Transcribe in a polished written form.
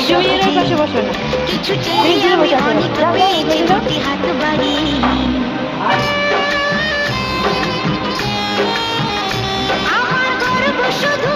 জমির পাশে বসো না, কিছু চেয়ে আমি অনেক পেয়েছি দুটি হাত বাড়িয়ে। আমার গর্ব শুধু